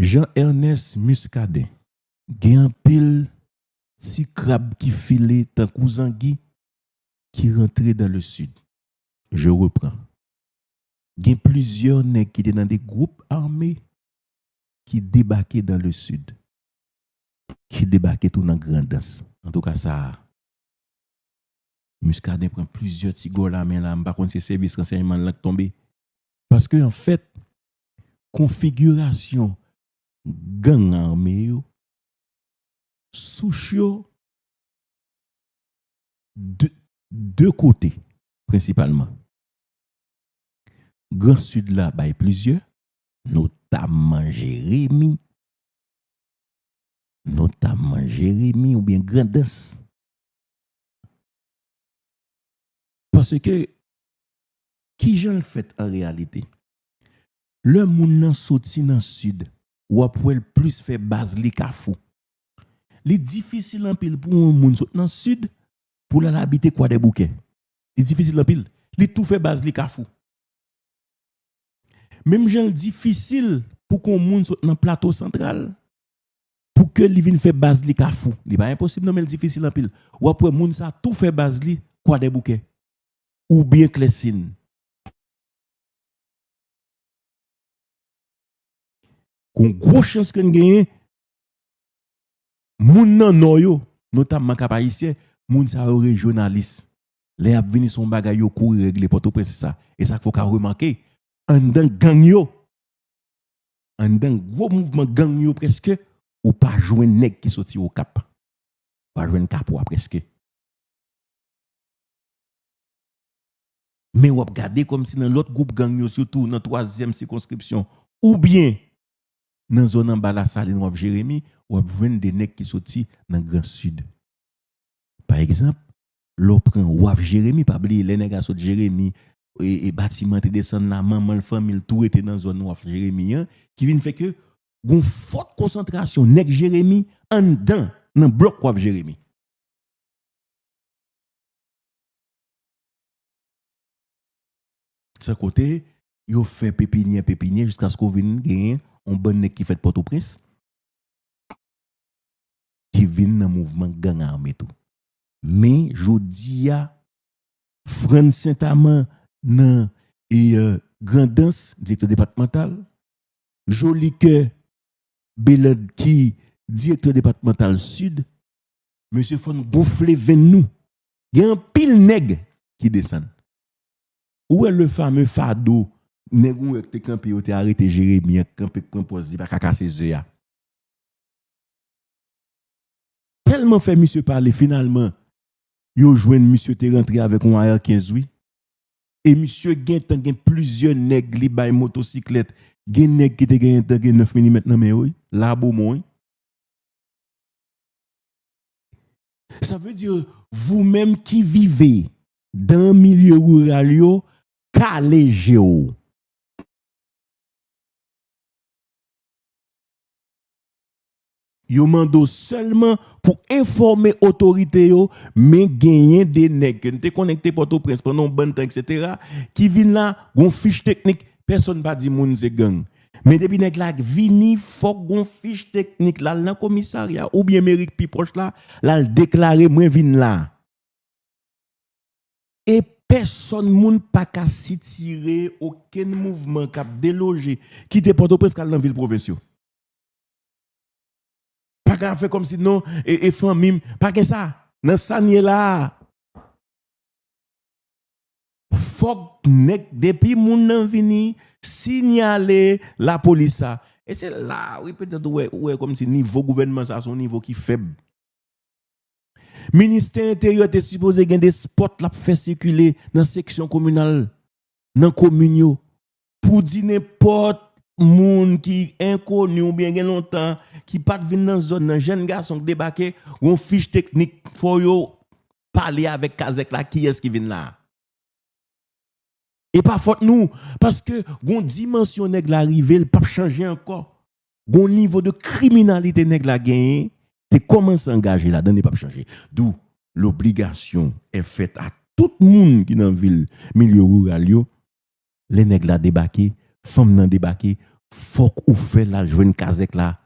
Jean-Ernest Muscadet, gen un pile si crabe qui filait tant Kouzangui qui rentrait dans le sud. Je reprends. Gen plusieurs nègres qui étaient dans des groupes armés qui débarquaient dans le sud. Qui débarquaient tout dans Grandance. En tout cas, ça. Muscadet prend plusieurs petits gars là, mais là, par contre, c'est service renseignement là qui tombé. Parce que, en fait, configuration gang armé, souchio, deux côtés, principalement. Grand Sud là, bah, plusieurs, notamment Jérémy ou bien Grandance. Parce que, qui j'en le fait en réalité? Le moun nan sorti dans Sud, ou après plus fait base li kafou. Li difficile en pile pour un moun sorti dans Sud, pour l'habiter quoi des bouquets. Li difficile en pile. Li tout fait base li kafou. Même gens difficile pour qu'on moun sorti dans plateau central, pour que li vinn fait base li kafou. Li pas impossible non mais difficile en pile. Ou après moun ça tout fait base li quoi des bouquets. Ou bien Clessine. Qu'on gros chance qu'on gagne moun nan noyo notamment cap haïtien moun sa régionaliste les a vinn son bagay yo couri régler Port-au-Prince ça et ça faut ka remarquer en dans gang yo en dans gros mouvement gang yo presque ou pas joindre nèg qui sorti au cap pas joindre cap ou presque mais ou regarder comme si dans l'autre groupe gang yo surtout dans troisième circonscription ou bien dans zone en bas la saline ou Jérémy ou joindre des nèg qui sorti dans Grand Sud. Par exemple, l'on prend ou Jérémy pas oublier les nèg sorti Jérémy et bâtiment te descend la maman famille tout était dans zone ou Jérémy qui vient fait que gon forte concentration nèg Jérémy en dedans dans bloc ou Jérémy. Ce côté, yo fait pépinière jusqu'à ce qu'on vienne gagner un bon nèg qui fait Port-au-Prince qui vient dans mouvement gang armé tout. Mais jodi a Fran Saint-Amand nan Grandance directeur départemental, Jolique Belad qui directeur départemental sud, monsieur Fon gonfler ven nous. Il y a un pile nèg qui descend. Où est le fameux fardeau nèg ou te campé ou te arrêté Jérémy campé prend pose pas casser yeux. Tellement fait monsieur parler finalement yo joine monsieur te rentré avec un AR15 oui et monsieur gen plusieurs nèg li bay motocyclette gen nèg qui te gen 9 mm nan mais oui la bon. Ça veut dire vous-même qui vivez dans milieu rural yo calégé ou yo mando seulement pour informer autorité yo mais gagner des nèg que te connecté Port-au-Prince pendant bon temps etc. qui viennent là gon fiche technique personne pas dit moun c'est gang mais depuis nèg la vini faut gon fiche technique là dans commissariat ou bien mairie pi proche là déclarer moi vinn là et personne moun pas ka si tirer aucun mouvement cap déloger qui te Port-au-Prince dans ville provinciale. Pas qu'à faire comme si non et famille pas que ça dans ça ni là faut nek depuis moun nan vini signaler la police ça et c'est là oui peut-être ouais comme si niveau gouvernement ça son niveau qui faible. Ministère intérieur était supposé gagner des spots là pour faire circuler dans section communale dans commune yo pour dire n'importe moun qui inconnu ou bien gen longtemps qui pas vinn dans zone nan jeune garçon qui débarquer on fiche technique faut yo parler avec Kazek là qui est-ce qui vient là et pas faute nous parce que gon dimension nèg la arrivé il pas changer encore gon niveau de criminalité nèg la gagné te commence à engager là dedans pas changer d'où l'obligation est faite à tout monde qui dans ville milieu rural yo les nèg la débarquer femme nan débarquer Faut qu'on fait la joine Kazek là.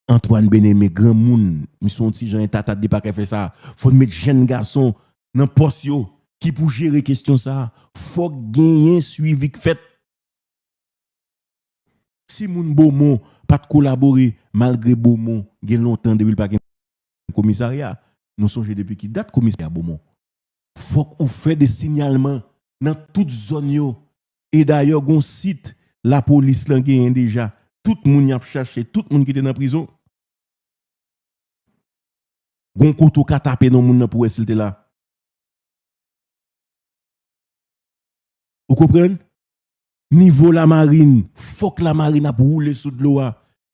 Antoine Benemé, grand moun, son petit Jean Tata de pas faire ça. Faut mettre jeune garçon dans poste yo qui pour gérer question ça. Faut gagner suivi fait. Si moun Beaumont pas de collaborer malgré Beaumont, gen longtemps depuis pas commissariat, nous songeons depuis qui date commissariat Beaumont. Faut qu'on fait des signalements dans toute zone yo. Et d'ailleurs gon site la police là gagne déjà. Tout le monde y a cherché, tout le monde qui était en prison. Gon couteau ka tapé dans moun pour s'il était là. Vous comprenez? Niveau la marine, faut que la marine a roulé sous de l'eau.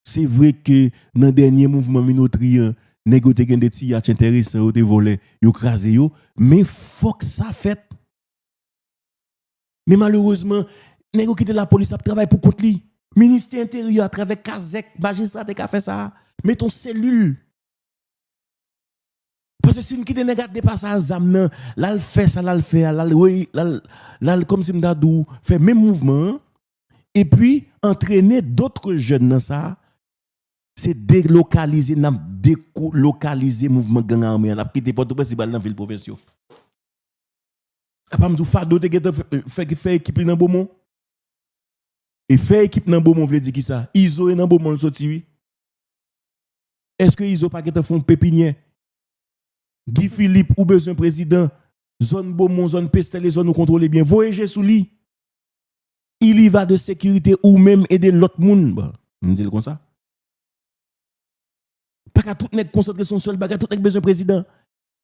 C'est vrai que dans le dernier mouvement minotrian, négocier des tiyaches intéressants, des volets, yo crasé yo, mais faut que ça fait. Mais malheureusement, négocier la police a travaillé pour contre lui. Ministère intérieur à travers Kazek, magistrat qui a fait ça. Mais ton cellule. Parce que si nous quittons les pas ça zam là le fait ça là le fait là comme si m'dadou fait même mouvement et puis entraîner d'autres jeunes dans ça c'est délocaliser mouvement gang armé là quitter porte principal dans ville provinciale. Pas m'dou Fado te fait équipe dans Beaumont. Et fait équipe dans Beaumont veut dire qui ça? Iso dans Beaumont sorti oui. Est-ce que Iso pas te font pépinière? Guy Philippe ou besoin président, zone Beaumont, zone Pestel, zone nous contrôler bien. Voyager sous lui. Il y va de sécurité ou même aider l'autre monde. On dit comme ça. Pas qu'à tout net concentrer son seul bagage, tout net besoin président.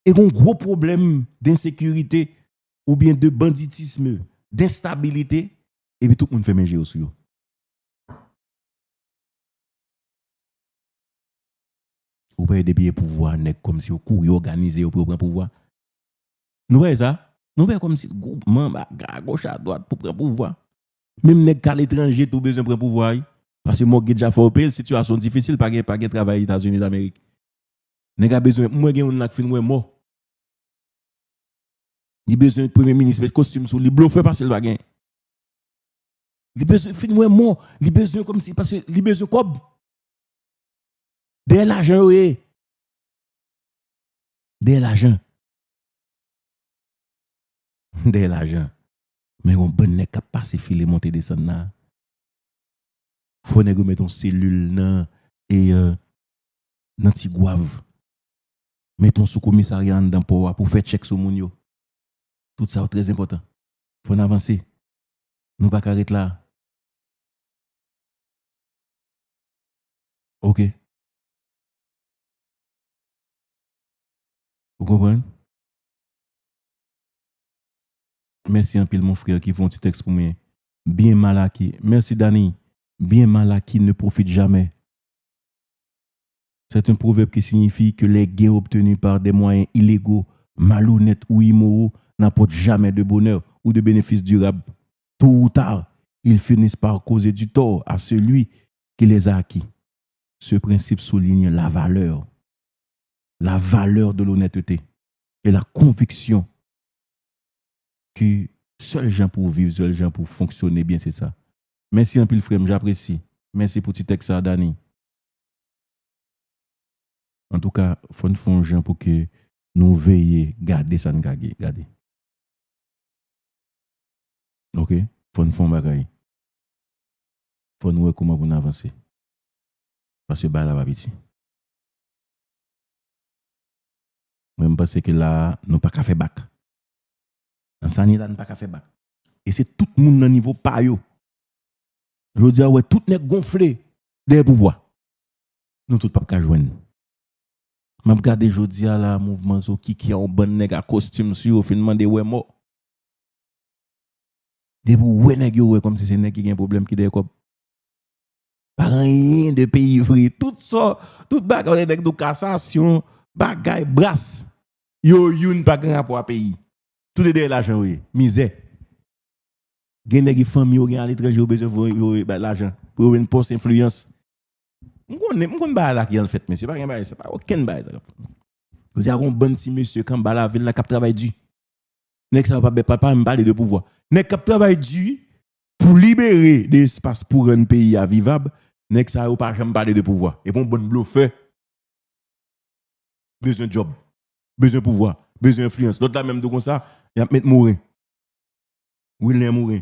Et un gros problème d'insécurité ou bien de banditisme, d'instabilité, et puis tout le monde fait manger aussi. Ou pas des pieds pouvoir comme si vous courez organiser pour prendre pouvoir. Nous voyons ça? Nous voyons comme si groupement à gauche à droite pour prendre pouvoir. Même nèg à l'étranger tout besoin prendre pouvoir parce que moi déjà fait une situation difficile pas de travail aux États-Unis d'Amérique. Nèg a besoin moi gen on fin mort. Il besoin de premier ministre mettre costume sur lui bluffer parce qu'il va gain. Il besoin fin mort, il besoin comme si parce que il besoin comme de l'argent, oui. De l'argent. De l'argent. Mais on bon nèg cap passer filer monter descendre là. Faut nèg mettre ton cellule nan et nan ti guave. Mettons sous commissariat dans pour faire check sur moun yo. Tout ça est très important. Faut avancer. Nous pas arrêter là. OK. Vous comprenez? Merci un pile mon frère qui font un petit texte pour moi. Bien mal acquis. Merci Dani. Bien mal acquis ne profite jamais. C'est un proverbe qui signifie que les gains obtenus par des moyens illégaux, malhonnêtes ou immoraux n'apportent jamais de bonheur ou de bénéfices durables. Tôt ou tard, ils finissent par causer du tort à celui qui les a acquis. Ce principe souligne la valeur de l'honnêteté et la conviction que seuls gens pour vivre, seuls gens pour fonctionner bien, c'est ça. Merci un pile frère, j'apprécie. Merci pour petit texte à Dani. En tout cas, il faut nous faire pour que nous veillions, garder ça, garder. OK? Il faut nous faire bagaille. Il faut nous voir comment vous avancer. Parce que là, va vite. Même parce que là, nous pas qu'à faire bac. Dans ça, nous pas qu'à faire bac. Et c'est tout le monde dans le niveau pas yo. Je veux dire, ouais, tout n'est gonflé des pouvoirs. Nous tous pas qu'à joindre. Je regarde aujourd'hui à la mouvement qui a un bon nèg à costume sur finalement des ouais mort. Des ouais nèg yo comme si c'est nèg qui a un problème qui des comme pas rien de pays vrai tout ça tout bagarre de cassation bagaille brasse yo youn pas grand rapport à pays tout est de l'argent oui misère gen nèg famille ou gen à l'étranger ou besoin l'argent pour une poste influence m'konn ba la qui en fait monsieur pas rien c'est pas aucun ba vous avez un bon petit monsieur quand ba la ville la cap travail du nèg ça pas me parler de pouvoir nèg cap travail du pour libérer des espaces pour un pays à vivable, n'est-ce ça ou pas jamais parler de pouvoir. Et pour bon bluffeur, besoin de job, besoin de pouvoir, besoin d'influence. L'autre là même de comme ça, il y a mettre mourir. William Mourin,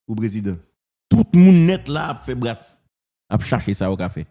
ou président. Tout le monde net là a fait brasse, a cherché ça au café.